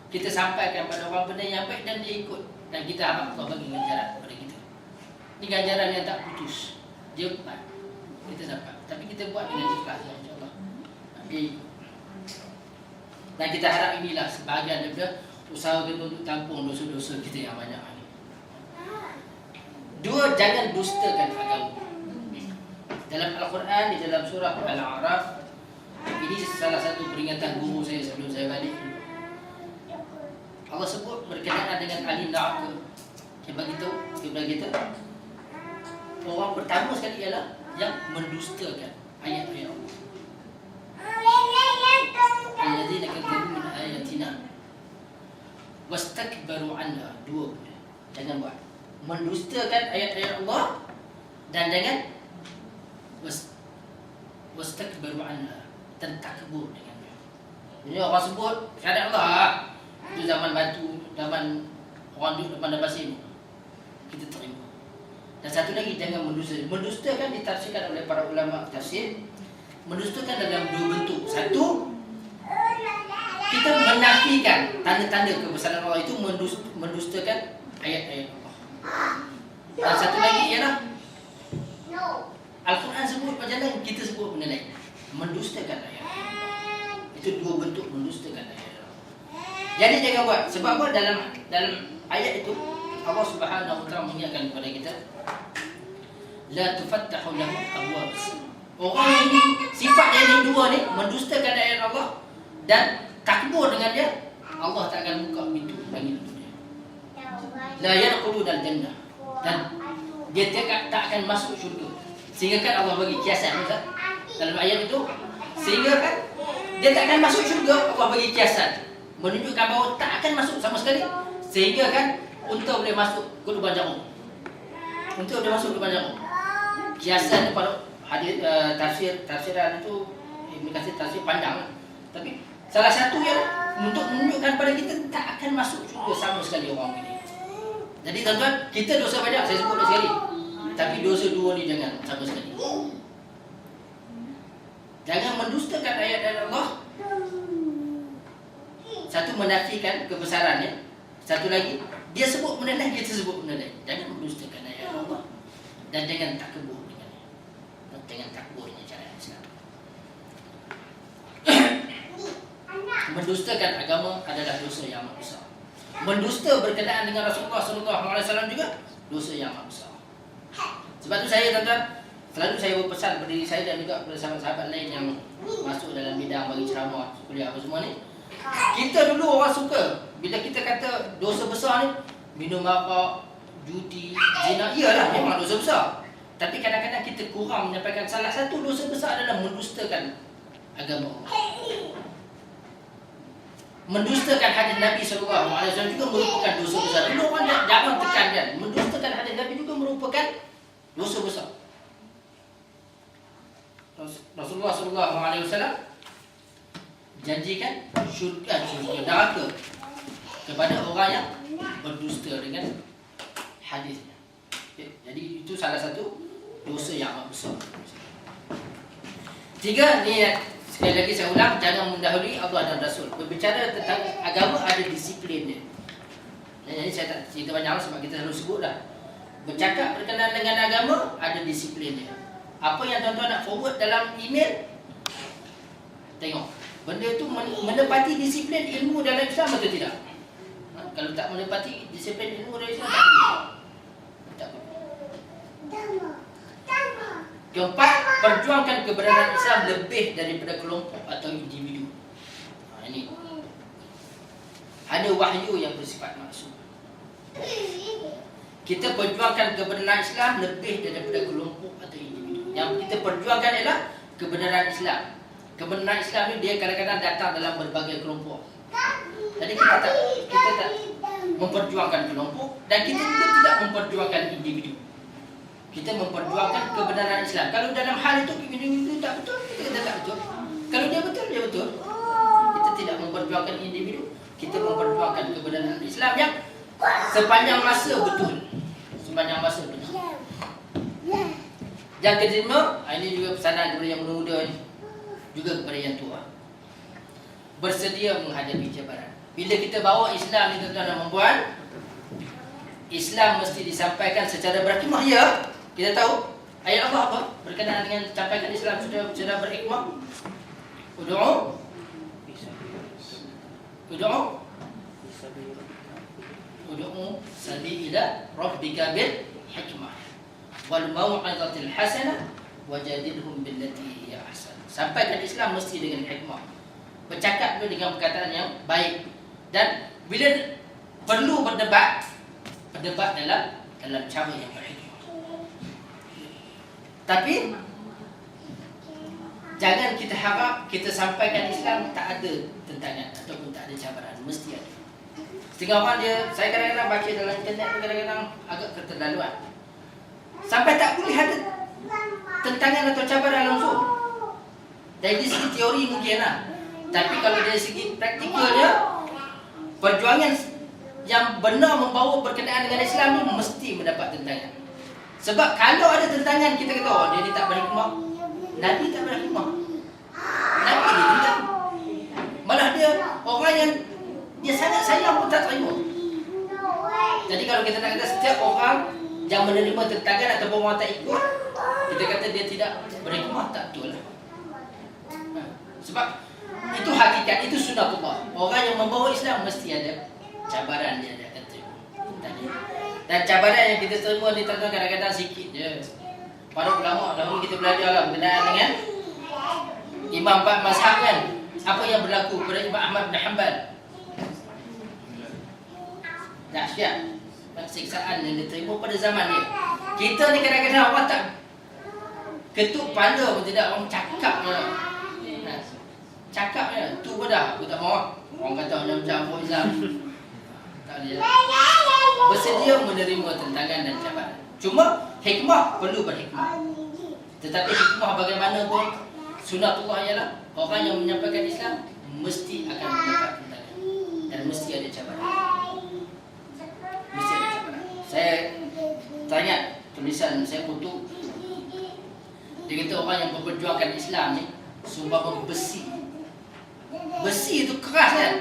kita sampaikan pada orang benda yang baik dan dia ikut, dan kita harap Allah bagi ganjaran kepada kita. Ini ganjaran yang tak putus. Dia kita dapat. Tapi kita buat dengan ikhlas, insya-Allah. Dia ikut. Dan kita harap inilah sebahagian daripada usaha kita untuk tampung dosa-dosa kita yang banyak ini. Dua, jangan dustakan agama. Dalam Al-Quran, di dalam surah Al-A'raf, ini salah satu peringatan guru saya sebelum saya balik. Allah sebut berkenaan dengan ahli neraka. Dia bagi tahu kepada kita, orang pertama sekali ialah yang mendustakan ayat-ayat Allah. Alladzina kadzabu min ayatina wastakbaru anha. Dua, jangan buat mendustakan ayat-ayat Allah, dan jangan wastakbaru anha, dan takbur dengannya. Jadi orang sebut syahadat Allah itu zaman batu, zaman orang duduk depan pasir, kita terima. Dan satu lagi, jangan mendusta. Mendustakan ditafsirkan oleh para ulama tafsir. Mendustakan dalam dua bentuk. Satu, kita menafikan tanda-tanda kebesaran Allah, itu mendustakan ayat-ayat Allah. Dan satu lagi ialah Al-Quran sebut macam lain, kita sebut benda lain. Mendustakan ayat. Itu dua bentuk mendustakan ayat. Jadi jangan buat. Sebab apa? Dalam ayat itu Allah Subhanahu wa taala mengingatkan kepada kita, la tufattahu lahu abwaab. Orang ini sifat dia ni dua ni, mendustakan ayat Allah dan takbur dengan dia, Allah tak akan buka pintu langit dunia. La yadkhulul jannah, dan dia tak akan masuk syurga. Sehingga kan Allah bagi kiasan dalam ayat itu, sehingga kan dia tak akan masuk syurga. Allah bagi kiasan menunjukkan bahawa tak akan masuk sama sekali. Sehingga kan unta boleh masuk ke lubang jarum. Unta boleh masuk ke lubang jarum. Kiasan pada hadis tafsiran itu Ibn Katsir tafsir pandang. Tapi salah satu ialah untuk menunjukkan pada kita tak akan masuk syurga sama sekali orang ini. Jadi tuan-tuan, kita dosa banyak, saya sebut sekali. Tapi dosa dua ni jangan sama sekali. Jangan mendustakan ayat-ayat Allah. Satu, menafikan kebesarannya. Satu lagi, dia sebut benda lain, kita sebut benda lain. Jangan mendustakan ayat Allah. Dan jangan takbur dengannya. Jangan takbur dengan cara Islam. Mendustakan agama adalah dosa yang amat besar. Mendusta berkenaan dengan Rasulullah SAW juga dosa yang amat besar. Sebab tu saya, tuan-tuan, selalu saya berpesan kepada diri saya dan juga kepada sahabat-sahabat lain yang masuk dalam bidang bagi ceramah, kuliah apa semua ni. Kita dulu orang suka bila kita kata dosa besar ni, minum marak, judi, zina, iyalah memang dosa besar. Tapi kadang-kadang kita kurang menyampaikan salah satu dosa besar adalah mendustakan agama Allah. Mendustakan hadis Nabi SAW juga merupakan dosa besar. Dulu orang jangan tekankan, mendustakan hadis Nabi juga merupakan dosa besar. Rasulullah SAW janjikan syurga neraka kepada orang yang berdusta dengan hadisnya. Jadi itu salah satu dosa yang amat besar. Tiga, ni sekali lagi saya ulang, jangan mendahului Allah dan Rasul. Berbicara tentang agama ada disiplinnya. Jadi saya tak cerita banyak sebab kita selalu sebut dah. Bercakap berkenaan dengan agama ada disiplinnya. Apa yang tuan-tuan nak forward dalam email, tengok benda itu menepati disiplin ilmu dalam Islam atau tidak. Kalau tak menepati disiplin ilmu dalam Islam, tak boleh. Keempat, perjuangkan kebenaran Islam lebih daripada kelompok atau individu. Ini ada wahyu yang bersifat maksud. Kita perjuangkan kebenaran Islam lebih daripada kelompok atau individu. Yang kita perjuangkan ialah kebenaran Islam. Kebenaran Islam ni dia kadang-kadang datang dalam berbagai kelompok. Jadi kita tak memperjuangkan kelompok, dan kita juga tidak memperjuangkan individu. Kita memperjuangkan kebenaran Islam. Kalau dalam hal itu individu tak betul, kita kata tak betul. Kalau dia betul, dia betul. Kita tidak memperjuangkan individu, kita memperjuangkan kebenaran Islam yang sepanjang masa betul. Sepanjang masa betul. Yang kelima, ini juga pesanan kepada yang muda-muda ni, juga kepada yang tua. Bersedia menghadapi cabaran. Bila kita bawa Islam ni tuan-tuan dan puan, Islam mesti disampaikan secara berhikmah. Ya, kita tahu ayat Allah apa berkenaan dengan sampaikan Islam secara berhikmah. Ud'u sabila rabbika bil hikmah wal mau'izatil hasanah wajadilhum billati hiya ahsan. Sampaikan Islam mesti dengan hikmah. Bercakap dulu dengan perkataan yang baik. Dan bila perlu berdebat dalam cara yang berhikmah. Tapi jangan kita harap kita sampaikan Islam tak ada tentangan ataupun tak ada cabaran. Mesti ada. Setengah orang saya kadang-kadang baca dalam internet tu kadang-kadang agak keterlaluan. Sampai tak boleh ada tentangan atau cabaran langsung. Dari segi teori mungkin lah. Tapi kalau dari segi praktikalnya, perjuangan yang benar membawa berkenaan dengan Islam ni mesti mendapat tentangan. Sebab kalau ada tentangan, kita kata, oh dia ni tak berhikmah. Nabi tak berhikmah. Nabi dia tentang. Malah dia orang yang dia sangat sayang pun tak terima. Jadi kalau kita nak kata setiap orang yang menerima tentangan ataupun orang tak ikut, kita kata dia tidak berhikmah, tak betul lah. Sebab itu hakikat, itu sunnatullah. Orang yang membawa Islam mesti ada cabaran dia akan terima. Dan cabaran yang kita terima ni tuan-tuan kadang-kadang sikit je. Para ulama dahulu kita belajar lah berkenaan dengan Imam 4 mazhab kan. Apa yang berlaku pada Imam Ahmad bin Hanbal? Dahsyat siksaan yang diterima pada zaman dia. Kita ni kadang-kadang orang tak ketuk kepala pun tidak, orang cakap je. Cakap je, tu pun dah aku tak mahu. Orang kata macam Islam. Tak boleh. Bersedia menerima tentangan dan cabaran. Cuma hikmah perlu berhikmah. Tetapi hikmah bagaimana pun sunnatullah ialah orang yang menyampaikan Islam mesti akan mendapat tentangan dan mesti ada cabaran. Mesti ada cabaran. Saya tanya tulisan saya kutuk. Dia kata orang yang memperjuangkan Islam ni sumbangan besi. Besi itu keras kan.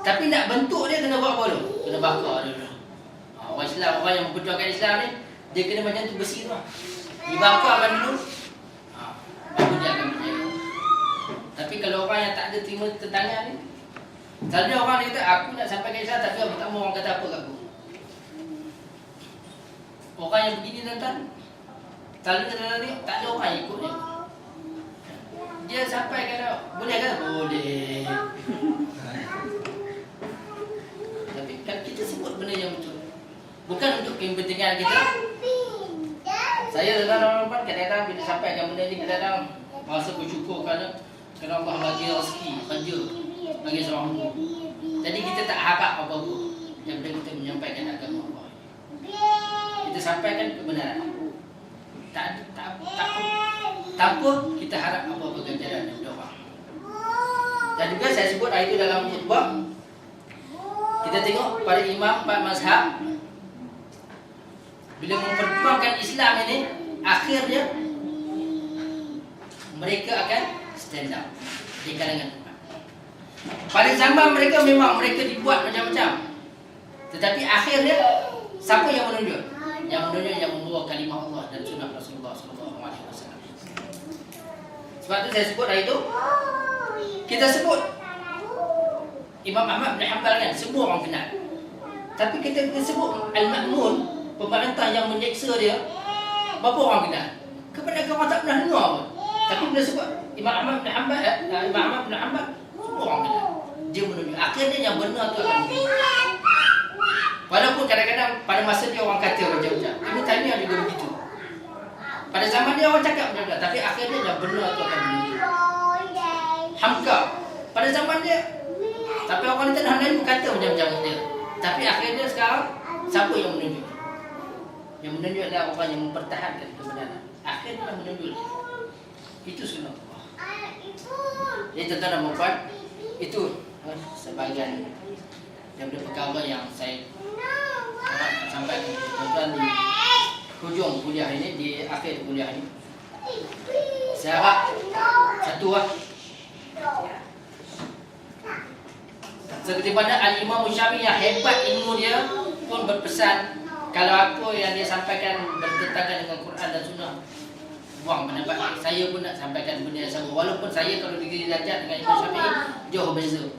Tapi nak bentuk dia kena buat apa dulu? Kena bakar dulu. Orang Islam, orang yang memperjuangkan Islam ni, dia kena macam tu besi tu lah. Dibakarkan dulu. Baru dia akan berjaya. Tapi kalau orang yang tak ada terima tentangan ni, selalunya orang dia kata, aku nak sampaikan Islam tapi aku tak mahu orang kata apa kat aku. Orang yang begini tuan-tuan, selalunya ni tak ada orang yang ikut dia. Dia sampaikan, boleh kan? Boleh. Tapi kan kita sebut benda yang betul. Bukan untuk kepentingan kita. Saya dengan orang kadang-kadang bila sampaikan benda ni, kadang-kadang rasa bersyukur kerana Allah bagi rezeki, kerja bagi seorang guru. Jadi kita tak harap apa-apa yang bila kita menyampaikan agama Allah. Kita sampaikan kebenaran. Tanpa kita harap apa-apa ganjaran daripada orang. Dan juga saya sebut hari itu dalam khutbah, kita tengok pada imam 4 mazhab bila memperjuangkan Islam ini, akhirnya mereka akan stand up di kalangan umat. Pada zaman mereka memang mereka dibuat macam-macam. Tetapi akhirnya siapa yang menunjuk? Yang menunjuk yang membawa kalimah Allah dan sunnah Rasulullah SAW. Sebab tu saya sebut hari itu, kita sebut Imam Ahmad bin Hanbal kan, semua orang kenal. Tapi kita sebut Al-Ma'mun, pemerintah yang menyeksa dia, berapa orang kenal? Kebanyakan orang tak pernah dengar pun. Tapi bila sebut Imam Ahmad bin Hanbal, semua orang kenal. Dia menunjuk. Akhirnya yang benar tu akan menunjuk. Walaupun kadang-kadang pada masa dia orang kata macam-macam. Ibn Taymiyah juga begitu. Pada zaman dia orang cakap macam-macam, tapi akhirnya yang benar tu akan menunjuk. Hamka, pada zaman dia, tapi orang di tanah lain berkata macam-macam dia. Tapi akhirnya sekarang, siapa yang menunjuk? Yang menunjuk adalah orang yang mempertahankan kebenaran. Akhirnya yang menunjuk dia. Itu sunnah Allah. Jadi tuan-tuan dan puan, itu sebahagian daripada perkara yang saya nak sampaikan tuan-tuan di hujung kuliah ini, di akhir kuliah ini. Saya harap satu lah, Seperti mana Al-Imam Syafi'i yang hebat ilmu dia pun berpesan, kalau apa yang dia sampaikan bertentangan dengan Quran dan Sunnah, buang pendapat. Saya pun nak sampaikan benda yang sama, walaupun saya kalau degree darjat dengan Imam Syafi'i jauh beza.